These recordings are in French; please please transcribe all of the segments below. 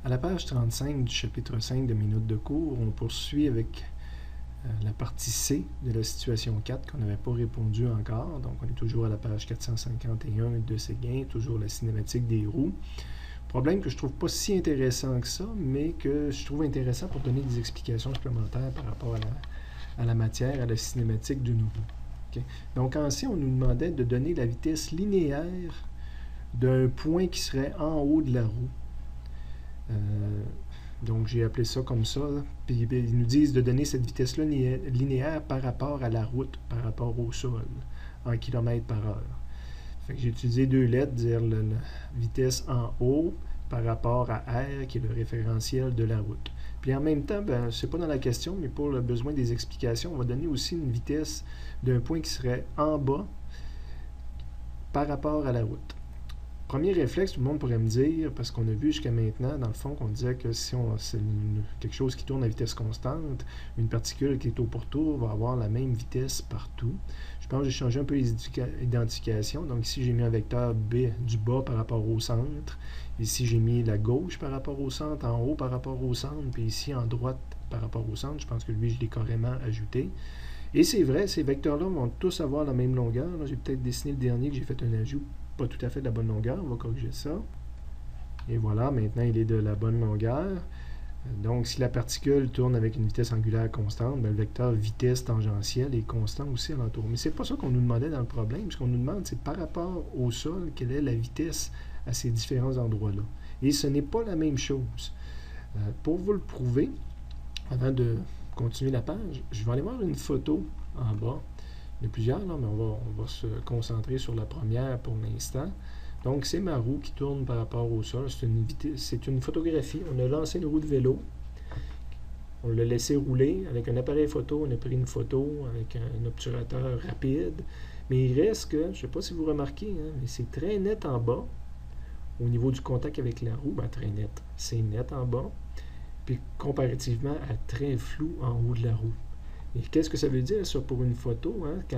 À la page 35 du chapitre 5 de mes notes de cours, on poursuit avec la partie C de la situation 4 qu'on n'avait pas répondu encore. Donc, on est toujours à la page 451 de Séguin, toujours la cinématique des roues. Problème que je trouve pas si intéressant que ça, mais que je trouve intéressant pour donner des explications supplémentaires par rapport à la matière, à la cinématique d'une roue. Okay? Donc, en C, on nous demandait de donner la vitesse linéaire d'un point qui serait en haut de la roue. Donc, j'ai appelé ça comme ça. Puis, ils nous disent de donner cette vitesse-là linéaire par rapport à la route, par rapport au sol, en km par heure. Fait que j'ai utilisé deux lettres, dire la vitesse en haut par rapport à R, qui est le référentiel de la route. Puis en même temps, c'est pas dans la question, mais pour le besoin des explications, on va donner aussi une vitesse d'un point qui serait en bas par rapport à la route. Premier réflexe, tout le monde pourrait me dire, parce qu'on a vu jusqu'à maintenant, dans le fond, qu'on disait que si c'est quelque chose qui tourne à vitesse constante, une particule qui est tour pour tour va avoir la même vitesse partout. Je pense que j'ai changé un peu les identifications. Donc ici, j'ai mis un vecteur B du bas par rapport au centre. Ici, j'ai mis la gauche par rapport au centre, en haut par rapport au centre, puis ici, en droite par rapport au centre. Je pense que lui, je l'ai carrément ajouté. Et c'est vrai, ces vecteurs-là vont tous avoir la même longueur. Là, j'ai peut-être dessiné le dernier que j'ai fait un ajout pas tout à fait de la bonne longueur. On va corriger ça. Et voilà, maintenant, il est de la bonne longueur. Donc, si la particule tourne avec une vitesse angulaire constante, le vecteur vitesse tangentielle est constant aussi alentour. Mais c'est pas ça qu'on nous demandait dans le problème. Ce qu'on nous demande, c'est par rapport au sol, quelle est la vitesse à ces différents endroits-là. Et ce n'est pas la même chose. Pour vous le prouver, avant de continuer la page, je vais aller voir une photo en bas. Il y en a plusieurs, là, mais on va se concentrer sur la première pour l'instant. Donc, c'est ma roue qui tourne par rapport au sol. C'est une photographie. On a lancé une roue de vélo. On l'a laissé rouler avec un appareil photo. On a pris une photo avec un obturateur rapide. Mais il reste que, je ne sais pas si vous remarquez, mais c'est très net en bas. Au niveau du contact avec la roue, très net. C'est net en bas. Puis comparativement à très flou en haut de la roue. Et qu'est-ce que ça veut dire, ça, pour une photo? Quand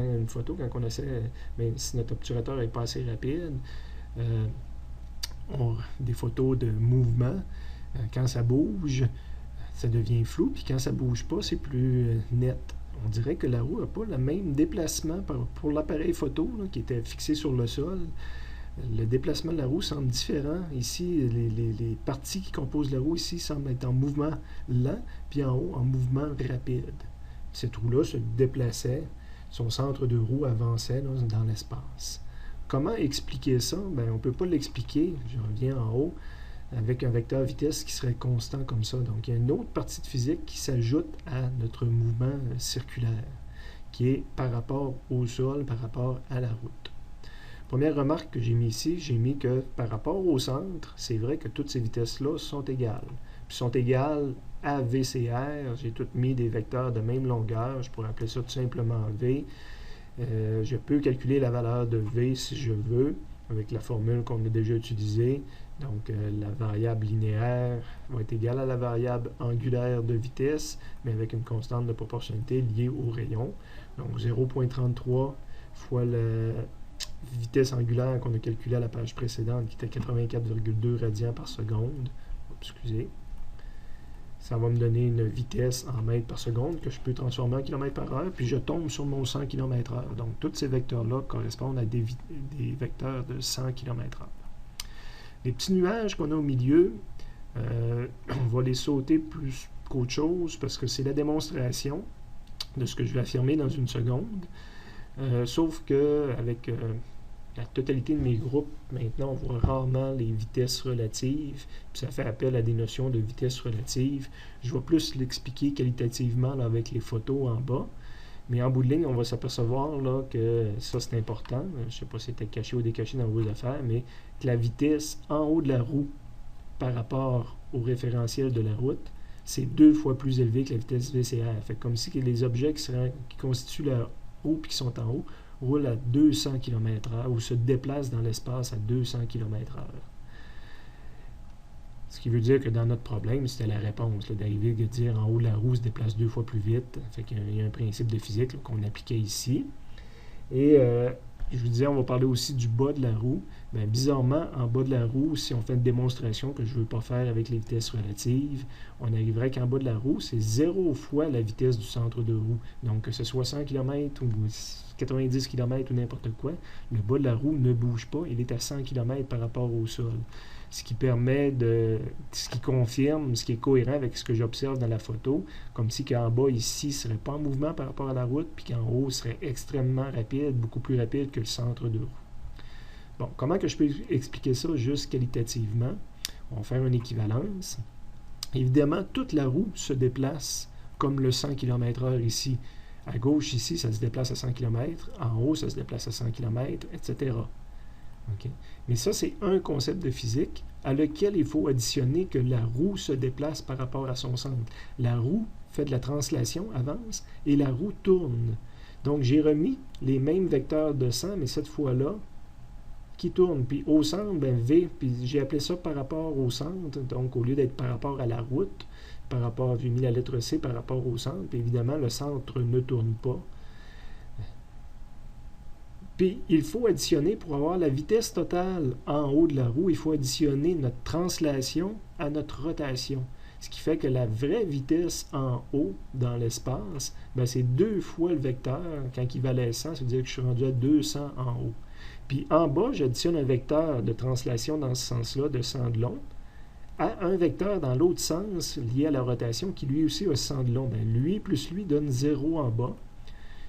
on essaie, si notre obturateur n'est pas assez rapide, des photos de mouvement, quand ça bouge, ça devient flou, puis quand ça ne bouge pas, c'est plus net. On dirait que la roue n'a pas le même déplacement pour l'appareil photo là, qui était fixé sur le sol. Le déplacement de la roue semble différent. Ici, les parties qui composent la roue ici semblent être en mouvement lent, puis en haut, en mouvement rapide. Cette roue-là se déplaçait, son centre de roue avançait là, dans l'espace. Comment expliquer ça? On ne peut pas l'expliquer, je reviens en haut, avec un vecteur vitesse qui serait constant comme ça. Donc, il y a une autre partie de physique qui s'ajoute à notre mouvement circulaire, qui est par rapport au sol, par rapport à la route. Première remarque que j'ai mis ici, j'ai mis que par rapport au centre, c'est vrai que toutes ces vitesses-là sont égales. Puis sont égales à VCR. J'ai tout mis des vecteurs de même longueur. Je pourrais appeler ça tout simplement V. Je peux calculer la valeur de V si je veux, avec la formule qu'on a déjà utilisée. Donc, la variable linéaire va être égale à la variable angulaire de vitesse, mais avec une constante de proportionnalité liée au rayon. Donc, 0,33 fois la vitesse angulaire qu'on a calculée à la page précédente, qui était 84,2 radians par seconde. Excusez. Ça va me donner une vitesse en mètres par seconde que je peux transformer en kilomètres par heure, puis je tombe sur mon 100 km/h. Donc, tous ces vecteurs-là correspondent à des vecteurs de 100 km/h. Les petits nuages qu'on a au milieu, on va les sauter plus qu'autre chose parce que c'est la démonstration de ce que je vais affirmer dans une seconde. Sauf qu'avec la totalité de mes groupes, maintenant, on voit rarement les vitesses relatives, puis ça fait appel à des notions de vitesse relative. Je vais plus l'expliquer qualitativement là, avec les photos en bas, mais en bout de ligne, on va s'apercevoir là, que ça, c'est important. Je ne sais pas si c'était caché ou décaché dans vos affaires, mais que la vitesse en haut de la roue par rapport au référentiel de la route, c'est 2 fois plus élevé que la vitesse VCR. Fait comme si les objets qui constituent la roue et qui sont en haut roulent à 200 km/h ou se déplacent dans l'espace à 200 km/h. Ce qui veut dire que dans notre problème, c'était la réponse, d'arriver à dire en haut de la roue se déplace 2 fois plus vite. Fait qu'il y a un principe de physique qu'on appliquait ici. Et Je vous disais, on va parler aussi du bas de la roue. Bien, bizarrement, en bas de la roue, si on fait une démonstration que je ne veux pas faire avec les vitesses relatives, on arriverait qu'en bas de la roue, c'est 0 fois la vitesse du centre de roue. Donc, que ce soit 100 km ou 90 km ou n'importe quoi, le bas de la roue ne bouge pas. Il est à 100 km par rapport au sol. Ce qui confirme, ce qui est cohérent avec ce que j'observe dans la photo, comme si qu'en bas ici ne serait pas en mouvement par rapport à la route, puis qu'en haut serait extrêmement rapide, beaucoup plus rapide que le centre de roue. Bon, comment que je peux expliquer ça juste qualitativement? On va faire une équivalence. Évidemment, toute la roue se déplace comme le 100 km/h ici. À gauche, ici, ça se déplace à 100 km. En haut, ça se déplace à 100 km, etc. Okay. Mais ça, c'est un concept de physique à lequel il faut additionner que la roue se déplace par rapport à son centre. La roue fait de la translation, avance, et la roue tourne. Donc, j'ai remis les mêmes vecteurs de 100, mais cette fois-là, qui tournent. Puis au centre, ben V, puis j'ai appelé ça par rapport au centre. Donc, au lieu d'être par rapport à la route, j'ai mis la lettre C par rapport au centre. Puis évidemment, le centre ne tourne pas. Puis, il faut additionner, pour avoir la vitesse totale en haut de la roue, il faut additionner notre translation à notre rotation. Ce qui fait que la vraie vitesse en haut dans l'espace, ben c'est 2 fois le vecteur. Quand il valait 100, ça veut dire que je suis rendu à 200 en haut. Puis en bas, j'additionne un vecteur de translation dans ce sens-là, de 100 de long, à un vecteur dans l'autre sens lié à la rotation qui lui aussi a 100 de long. Ben, lui plus lui donne 0 en bas.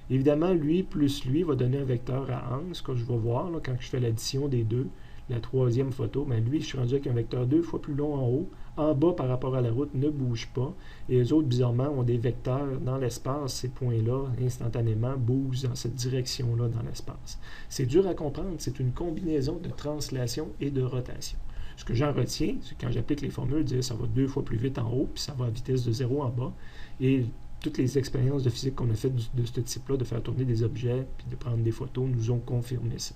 Évidemment, lui plus lui va donner un vecteur à angle, ce que je vais voir là, quand je fais l'addition des deux. La troisième photo, ben lui, je suis rendu avec un vecteur 2 fois plus long en haut. En bas, par rapport à la route, ne bouge pas. Et les autres, bizarrement, ont des vecteurs dans l'espace. Ces points-là, instantanément, bougent dans cette direction-là dans l'espace. C'est dur à comprendre. C'est une combinaison de translation et de rotation. Ce que j'en retiens, c'est quand j'applique les formules, dire ça va 2 fois plus vite en haut, puis ça va à vitesse de 0 en bas. Et toutes les expériences de physique qu'on a faites de ce type-là, de faire tourner des objets, puis de prendre des photos, nous ont confirmé ça.